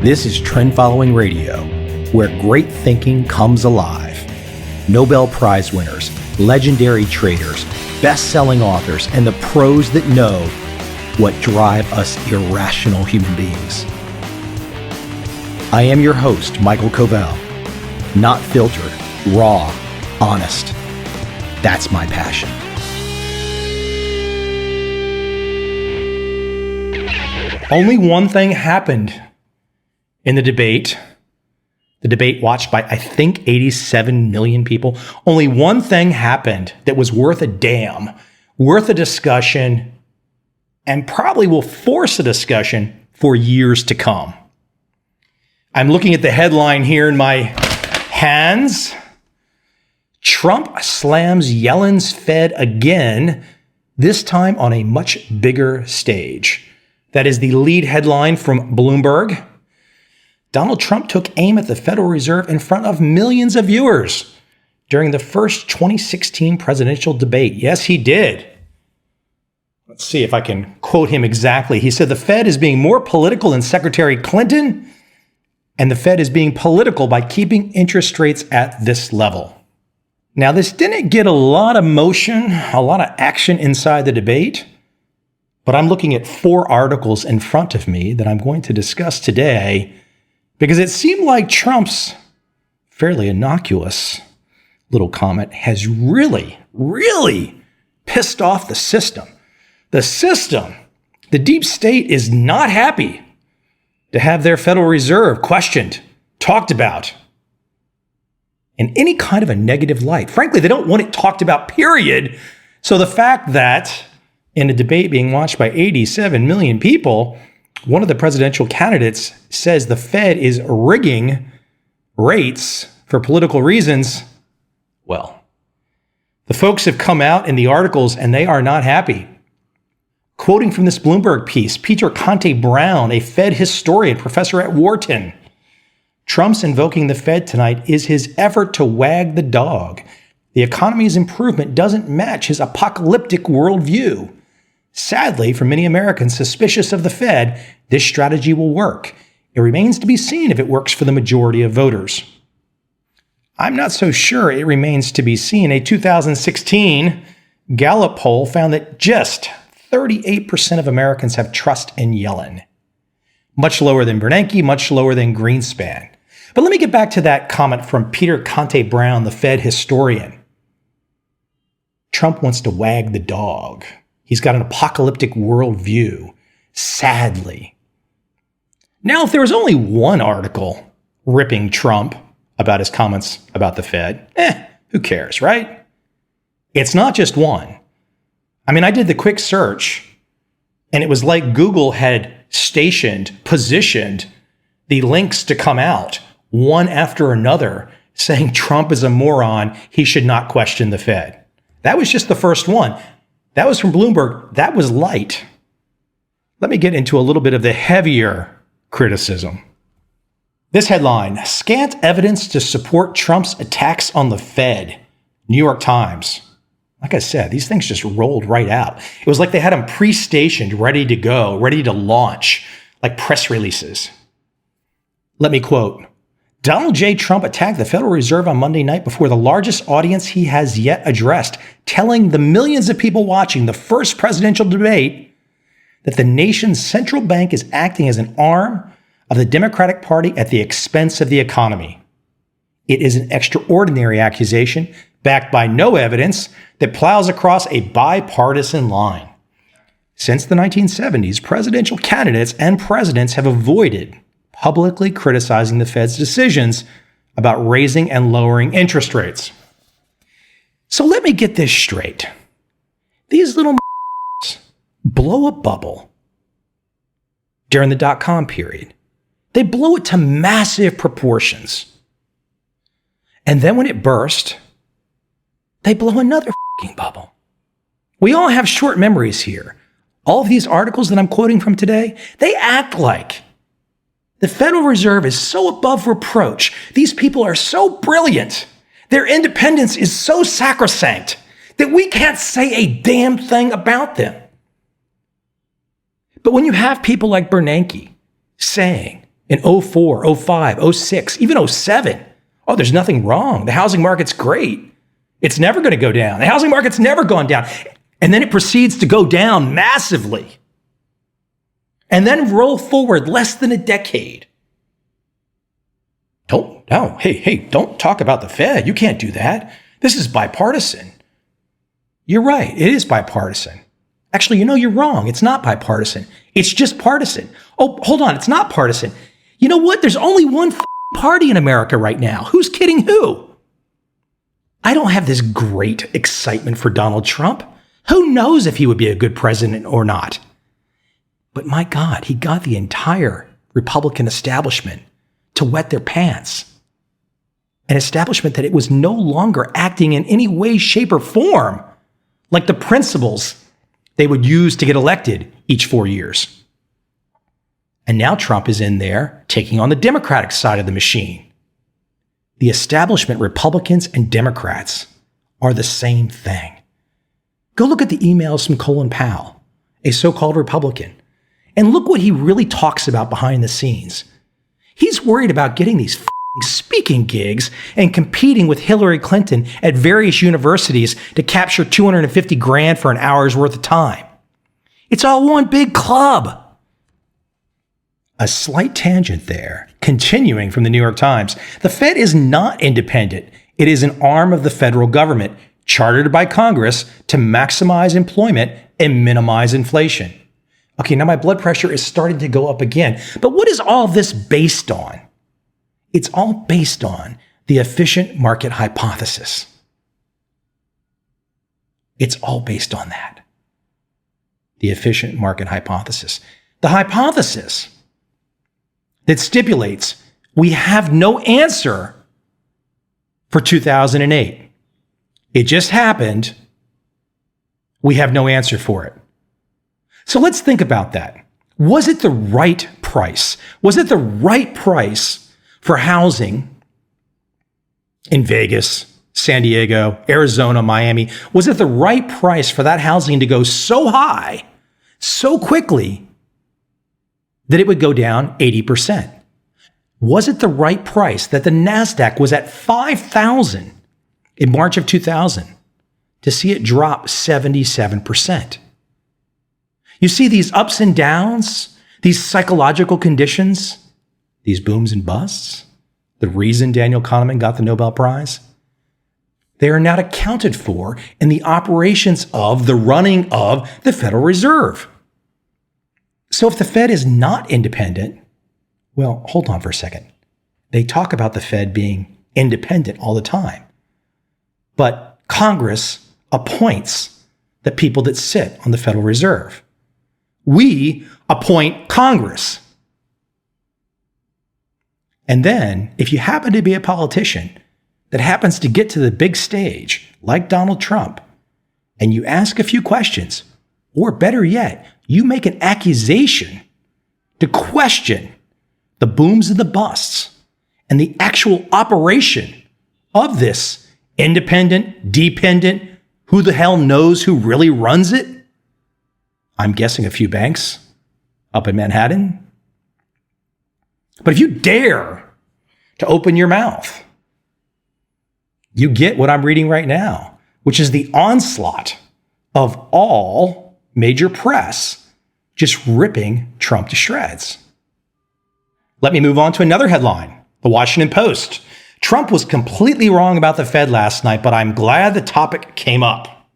This is Trend Following Radio, where great thinking comes alive. Nobel Prize winners, legendary traders, best-selling authors, and the pros that know what drive us irrational human beings. I am your host, Michael Covel. Not filtered, raw, honest. That's my passion. Only one thing happened in the debate watched by, I think, 87 million people. Only one thing happened that was worth a damn, worth a discussion, and probably will force a discussion for years to come. I'm looking at the headline here in my hands. Trump slams Yellen's Fed again, this time on a much bigger stage. That is the lead headline from Bloomberg. Donald Trump took aim at the Federal Reserve in front of millions of viewers during the first 2016 presidential debate. Yes, he did. Let's see if I can quote him exactly. He said, "The Fed is being more political than Secretary Clinton, and the Fed is being political by keeping interest rates at this level." Now, this didn't get a lot of motion, a lot of action inside the debate, but I'm looking at 4 articles in front of me that I'm going to discuss today because it seemed like Trump's fairly innocuous little comment has really pissed off the system. The system, the deep state, is not happy to have their Federal Reserve questioned, talked about in any kind of a negative light. Frankly, they don't want it talked about, period. So the fact that in a debate being watched by 87 million people, one of the presidential candidates says the Fed is rigging rates for political reasons, well, the folks have come out in the articles and they are not happy. Quoting from this Bloomberg piece, Peter Conte-Brown, a Fed historian, professor at Wharton, Trump's invoking the Fed tonight is his effort to wag the dog. The economy's improvement doesn't match his apocalyptic worldview. Sadly, for many Americans suspicious of the Fed, this strategy will work. It remains to be seen if it works for the majority of voters. I'm not so sure it remains to be seen. A 2016 Gallup poll found that just 38% of Americans have trust in Yellen. Much lower than Bernanke, much lower than Greenspan. But let me get back to that comment from Peter Conte-Brown, the Fed historian. Trump wants to wag the dog. He's got an apocalyptic worldview, sadly. Now, if there was only one article ripping Trump about his comments about the Fed, who cares, right? It's not just one. I mean, I did the quick search, and it was like Google had positioned the links to come out one after another saying Trump is a moron, he should not question the Fed. That was just the first one. That was from Bloomberg. That was light. Let me get into a little bit of the heavier criticism. This headline, scant evidence to support Trump's attacks on the Fed. New York Times. Like I said, these things just rolled right out. It was like they had them pre-stationed, ready to go, ready to launch, like press releases. Let me quote, Donald J. Trump attacked the Federal Reserve on Monday night before the largest audience he has yet addressed, telling the millions of people watching the first presidential debate that the nation's central bank is acting as an arm of the Democratic Party at the expense of the economy. It is an extraordinary accusation backed by no evidence that plows across a bipartisan line. Since the 1970s, presidential candidates and presidents have avoided publicly criticizing the Fed's decisions about raising and lowering interest rates. So let me get this straight. These little blow a bubble during the dot-com period. They blow it to massive proportions. And then when it burst, they blow another bubble. We all have short memories here. All of these articles that I'm quoting from today, they act like the Federal Reserve is so above reproach. These people are so brilliant. Their independence is so sacrosanct that we can't say a damn thing about them. But when you have people like Bernanke saying in '04, '05, '06, even '07. Oh, there's nothing wrong. The housing market's great. It's never going to go down. The housing market's never gone down. And then it proceeds to go down massively. And then roll forward less than a decade. Don't talk about the Fed. You can't do that. This is bipartisan. You're right. It is bipartisan. Actually, you're wrong. It's not bipartisan. It's just partisan. Oh, hold on. It's not partisan. You know what? There's only one party in America right now. Who's kidding who? I don't have this great excitement for Donald Trump. Who knows if he would be a good president or not? But my God, he got the entire Republican establishment to wet their pants. An establishment that it was no longer acting in any way, shape, or form like the principles they would use to get elected each 4 years. And now Trump is in there taking on the Democratic side of the machine. The establishment, Republicans and Democrats, are the same thing. Go look at the emails from Colin Powell, a so-called Republican, and look what he really talks about behind the scenes. He's worried about getting these speaking gigs and competing with Hillary Clinton at various universities to capture $250,000 for an hour's worth of time. It's all one big club. A slight tangent there, continuing from the New York Times. The Fed is not independent. It is an arm of the federal government, chartered by Congress to maximize employment and minimize inflation. Okay, now my blood pressure is starting to go up again. But what is all this based on? It's all based on the efficient market hypothesis. It's all based on that. The efficient market hypothesis. The hypothesis that stipulates we have no answer for 2008. It just happened. We have no answer for it. So let's think about that. Was it the right price? Was it the right price for housing in Vegas, San Diego, Arizona, Miami? Was it the right price for that housing to go so high, so quickly, that it would go down 80%? Was it the right price that the NASDAQ was at 5,000 in March of 2000 to see it drop 77%? You see these ups and downs, these psychological conditions, these booms and busts, the reason Daniel Kahneman got the Nobel Prize, they are not accounted for in the operations of the running of the Federal Reserve. So if the Fed is not independent, well, hold on for a second. They talk about the Fed being independent all the time. But Congress appoints the people that sit on the Federal Reserve. We appoint Congress. And then, if you happen to be a politician that happens to get to the big stage, like Donald Trump, and you ask a few questions, or better yet, you make an accusation to question the booms and the busts and the actual operation of this independent, dependent, who the hell knows who really runs it? I'm guessing a few banks up in Manhattan. But if you dare to open your mouth, you get what I'm reading right now, which is the onslaught of all major press just ripping Trump to shreds. Let me move on to another headline. The Washington Post. Trump was completely wrong about the Fed last night, but I'm glad the topic came up.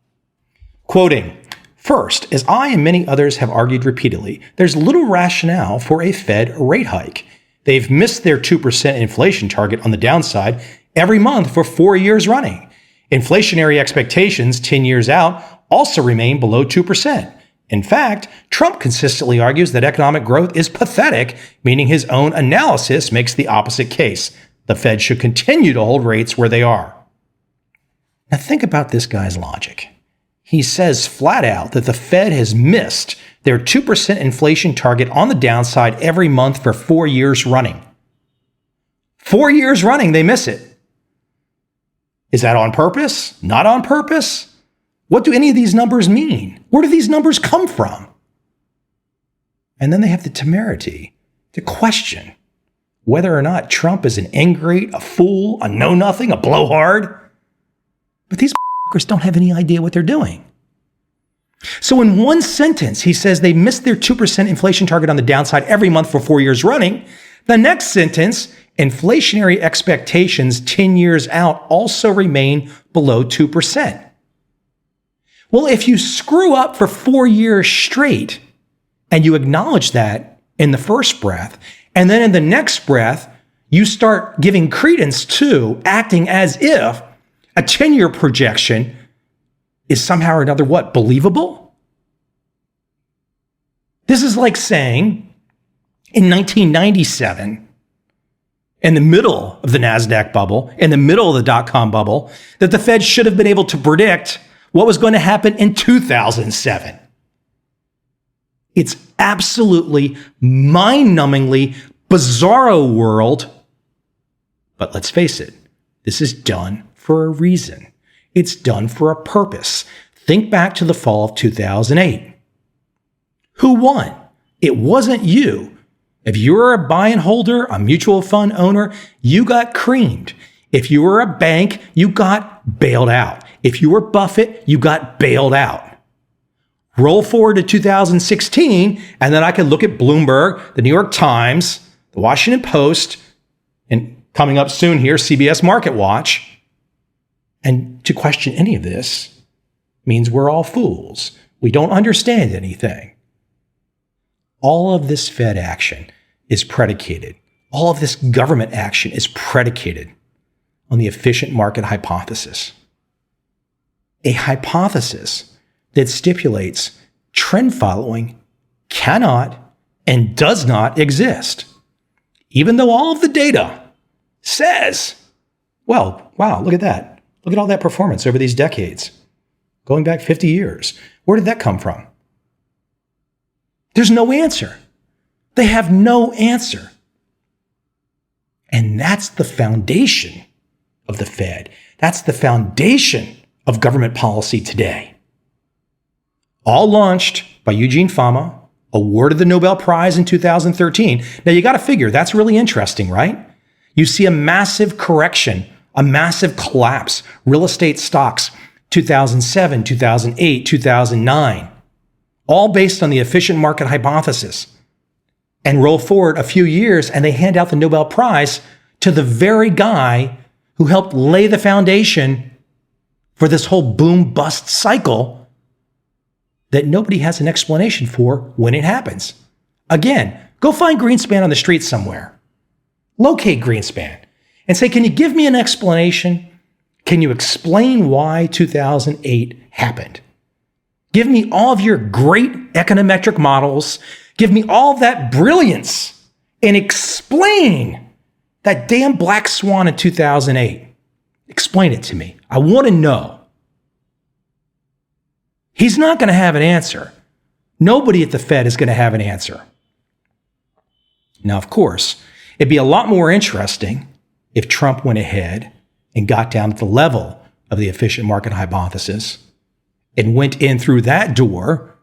Quoting, "First, as I and many others have argued repeatedly, there's little rationale for a Fed rate hike. They've missed their 2% inflation target on the downside every month for 4 years running. Inflationary expectations 10 years out also remain below 2%. In fact, Trump consistently argues that economic growth is pathetic, meaning his own analysis makes the opposite case. The Fed should continue to hold rates where they are." Now think about this guy's logic. He says flat out that the Fed has missed their 2% inflation target on the downside every month for 4 years running. 4 years running, they miss it. Is that on purpose? Not on purpose? What do any of these numbers mean? Where do these numbers come from? And then they have the temerity to question whether or not Trump is an ingrate, a fool, a know-nothing, a blowhard. But these don't have any idea what they're doing. So in one sentence, he says they missed their 2% inflation target on the downside every month for 4 years running. The next sentence, inflationary expectations 10 years out also remain below 2%. Well, if you screw up for 4 years straight and you acknowledge that in the first breath, and then in the next breath, you start giving credence to acting as if a 10-year projection is somehow or another what? Believable? This is like saying in 1997, in the middle of the NASDAQ bubble, in the middle of the dot-com bubble, that the Fed should have been able to predict what was going to happen in 2007. It's absolutely mind-numbingly bizarro world. But let's face it, this is done for a reason. It's done for a purpose. Think back to the fall of 2008. Who won? It wasn't you. If you were a buy and holder, a mutual fund owner, you got creamed. If you were a bank, you got bailed out. If you were Buffett, you got bailed out. Roll forward to 2016, and then I can look at Bloomberg, the New York Times, the Washington Post, and coming up soon here, CBS Market Watch. And to question any of this means we're all fools. We don't understand anything. All of this Fed action is predicated. All of this government action is predicated on the efficient market hypothesis. A hypothesis that stipulates trend following cannot and does not exist. Even though all of the data says, well, wow, look at that. Look at all that performance over these decades, going back 50 years. Where did that come from? There's no answer. They have no answer. And that's the foundation of the Fed. That's the foundation of government policy today. All launched by Eugene Fama, awarded the Nobel Prize in 2013. Now you got to figure, that's really interesting, right? You see a massive correction, a massive collapse. Real estate stocks, 2007, 2008, 2009, all based on the efficient market hypothesis. And roll forward a few years and they hand out the Nobel Prize to the very guy who helped lay the foundation for this whole boom bust cycle that nobody has an explanation for when it happens. Again, go find Greenspan on the street somewhere. Locate Greenspan and say, can you give me an explanation? Can you explain why 2008 happened? Give me all of your great econometric models. Give me all that brilliance and explain that damn black swan in 2008. Explain it to me. I want to know. He's not going to have an answer. Nobody at the Fed is going to have an answer. Now, of course, it'd be a lot more interesting if Trump went ahead and got down to the level of the efficient market hypothesis and went in through that door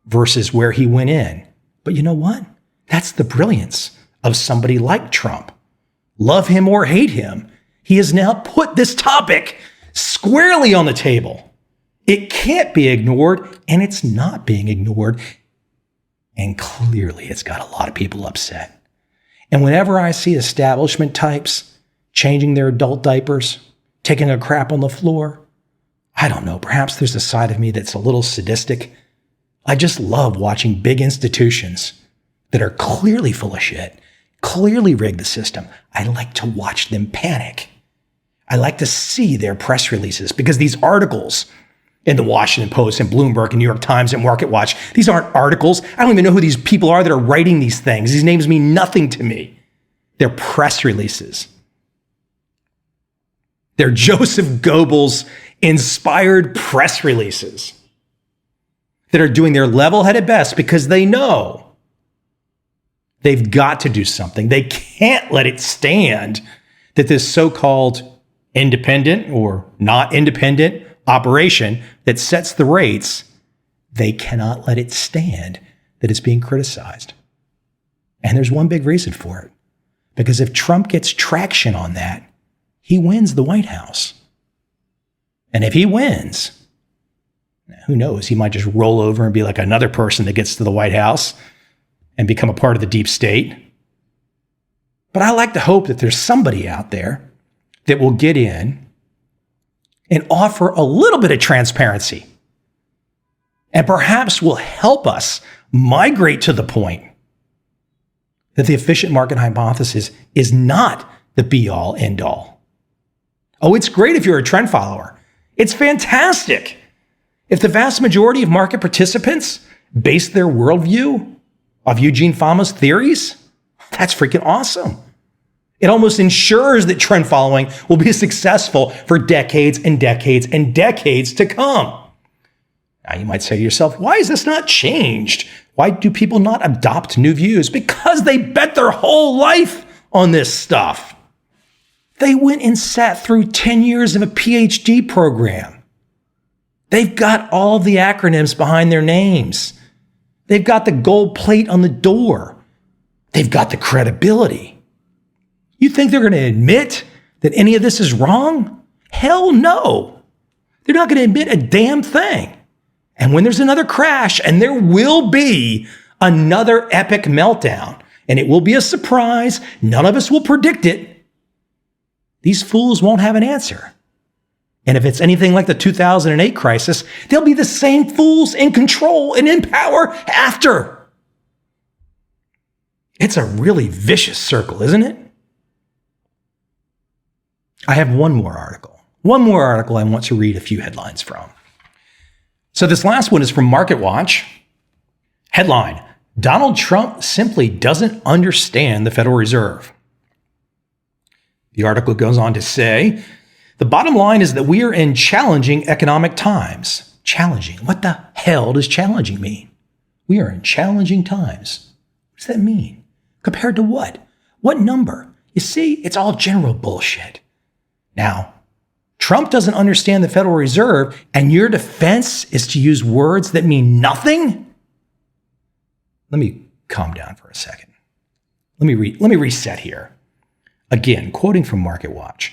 versus where he went in. But you know what? That's the brilliance of somebody like Trump. Love him or hate him, he has now put this topic squarely on the table. It can't be ignored, and it's not being ignored. And clearly, it's got a lot of people upset. And whenever I see establishment types changing their adult diapers, taking a crap on the floor, I don't know, perhaps there's a side of me that's a little sadistic. I just love watching big institutions that are clearly full of shit, clearly rigged the system. I like to watch them panic. I like to see their press releases because these articles in the Washington Post and Bloomberg and New York Times and Market Watch, these aren't articles. I don't even know who these people are that are writing these things. These names mean nothing to me. They're press releases. They're Joseph Goebbels inspired press releases that are doing their level-headed best because they know they've got to do something. They can't let it stand that this so-called independent or not independent operation that sets the rates, they cannot let it stand that it's being criticized. And there's one big reason for it. Because if Trump gets traction on that, he wins the White House. And if he wins, who knows, he might just roll over and be like another person that gets to the White House and become a part of the deep state. But I like to hope that there's somebody out there that will get in and offer a little bit of transparency and perhaps will help us migrate to the point that the efficient market hypothesis is not the be-all, end-all. Oh, it's great if you're a trend follower. It's fantastic if the vast majority of market participants base their worldview of Eugene Fama's theories. That's freaking awesome. It almost ensures that trend following will be successful for decades and decades and decades to come. Now, you might say to yourself, why is this not changed? Why do people not adopt new views? Because they bet their whole life on this stuff. They went and sat through 10 years of a PhD program. They've got all the acronyms behind their names. They've got the gold plate on the door. They've got the credibility. You think they're going to admit that any of this is wrong? Hell no. They're not going to admit a damn thing. And when there's another crash, and there will be another epic meltdown, and it will be a surprise, none of us will predict it, these fools won't have an answer. And if it's anything like the 2008 crisis, they'll be the same fools in control and in power after. It's a really vicious circle, isn't it? I have one more article I want to read a few headlines from. So this last one is from MarketWatch. Headline, Donald Trump simply doesn't understand the Federal Reserve. The article goes on to say, the bottom line is that we are in challenging economic times. Challenging? What the hell does challenging mean? We are in challenging times. What does that mean? Compared to what? What number? You see, it's all general bullshit. Now, Trump doesn't understand the Federal Reserve, and your defense is to use words that mean nothing? Let me calm down for a second. Let me reset here. Again, quoting from MarketWatch.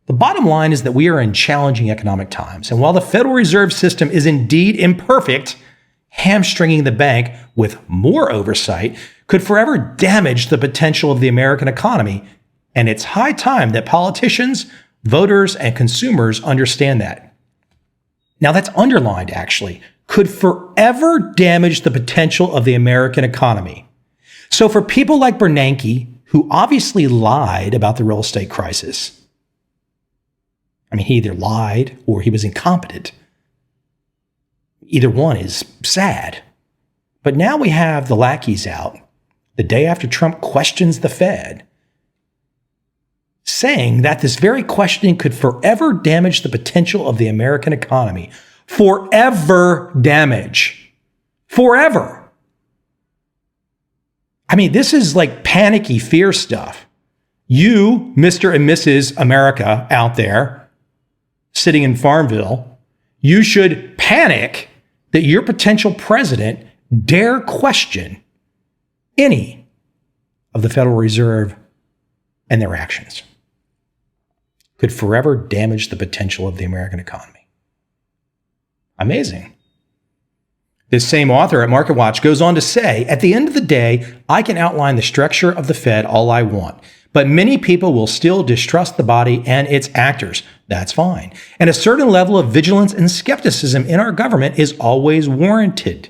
The bottom line is that we are in challenging economic times, and while the Federal Reserve System is indeed imperfect, hamstringing the bank with more oversight could forever damage the potential of the American economy, and it's high time that politicians, voters, and consumers understand that. Now that's underlined, actually. Could forever damage the potential of the American economy. So for people like Bernanke, who obviously lied about the real estate crisis, I mean, he either lied or he was incompetent. Either one is sad. But now we have the lackeys out, the day after Trump questions the Fed, saying that this very questioning could forever damage the potential of the American economy. Forever damage. Forever. I mean, this is like panicky fear stuff. You, Mr. and Mrs. America out there, sitting in Farmville, you should panic that your potential president dare question any of the Federal Reserve and their actions. Could forever damage the potential of the American economy. Amazing. This same author at MarketWatch goes on to say, at the end of the day, I can outline the structure of the Fed all I want, but many people will still distrust the body and its actors. That's fine. And a certain level of vigilance and skepticism in our government is always warranted.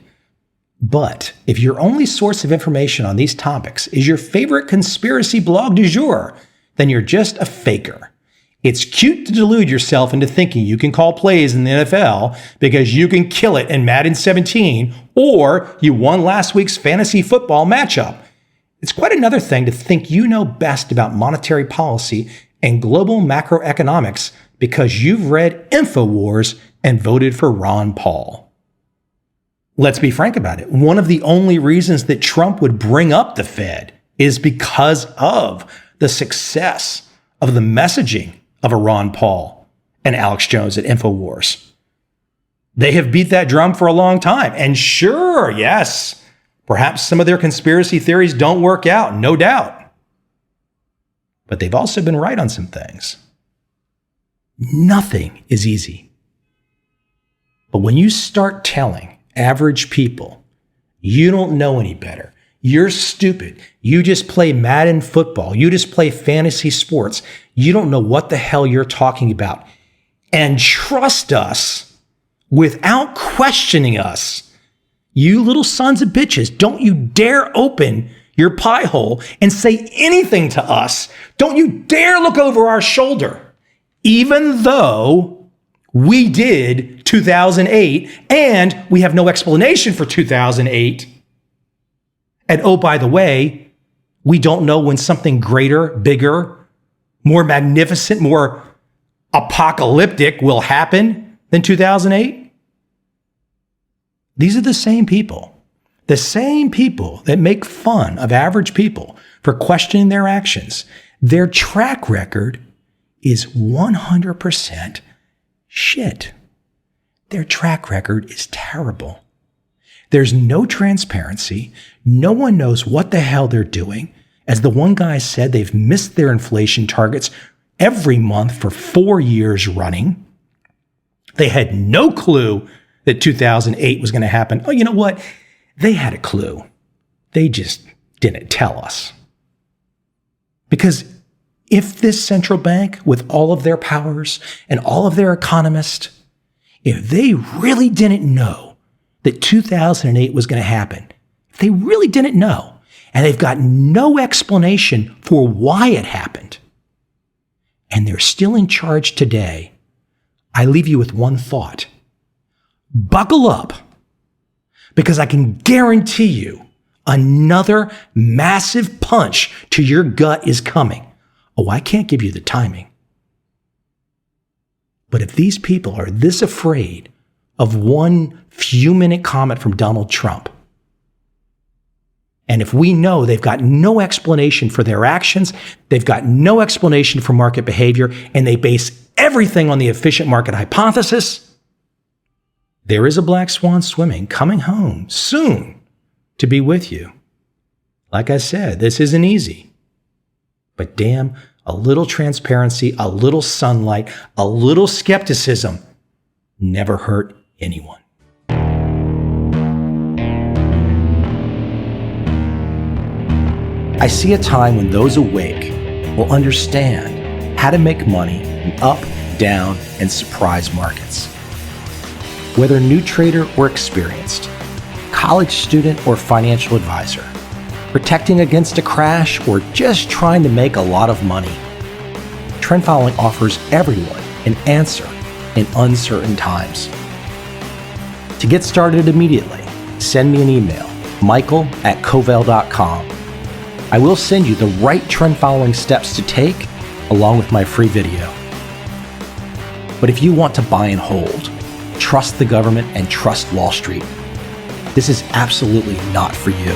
But if your only source of information on these topics is your favorite conspiracy blog du jour, then you're just a faker. It's cute to delude yourself into thinking you can call plays in the NFL because you can kill it in Madden 17 or you won last week's fantasy football matchup. It's quite another thing to think you know best about monetary policy and global macroeconomics because you've read InfoWars and voted for Ron Paul. Let's be frank about it. One of the only reasons that Trump would bring up the Fed is because of the success of the messaging of a Ron Paul and Alex Jones at InfoWars. They have beat that drum for a long time. And sure, yes, perhaps some of their conspiracy theories don't work out, no doubt. but they've also been right on some things. Nothing is easy. But when you start telling average people, you don't know any better, you're stupid, you just play Madden football, you just play fantasy sports, you don't know what the hell you're talking about, and trust us without questioning us, you little sons of bitches, don't you dare open your pie hole and say anything to us. Don't you dare look over our shoulder, even though we did 2008 and we have no explanation for 2008. And oh, by the way, we don't know when something greater, bigger, more magnificent, more apocalyptic will happen than 2008. These are the same people that make fun of average people for questioning their actions. Their track record is 100% shit. Their track record is terrible. There's no transparency. No one knows what the hell they're doing. As the one guy said, they've missed their inflation targets every month for 4 years running. They had no clue that 2008 was going to happen. Oh, you know what? They had a clue. They just didn't tell us. Because if this central bank, with all of their powers and all of their economists, if they really didn't know that 2008 was going to happen, if they really didn't know, and they've got no explanation for why it happened, and they're still in charge today, I leave you with one thought. Buckle up, because I can guarantee you another massive punch to your gut is coming. Oh, I can't give you the timing. But if these people are this afraid of one few-minute comment from Donald Trump, and if we know they've got no explanation for their actions, they've got no explanation for market behavior, and they base everything on the efficient market hypothesis, there is a black swan swimming, coming home soon to be with you. Like I said, this isn't easy. But damn, a little transparency, a little sunlight, a little skepticism never hurt anyone. I see a time when those awake will understand how to make money in up, down, and surprise markets. Whether new trader or experienced, college student or financial advisor, protecting against a crash or just trying to make a lot of money, trend following offers everyone an answer in uncertain times. To get started immediately, send me an email, michael@covel.com. I will send you the right trend following steps to take along with my free video. But if you want to buy and hold, trust the government and trust Wall Street, this is absolutely not for you.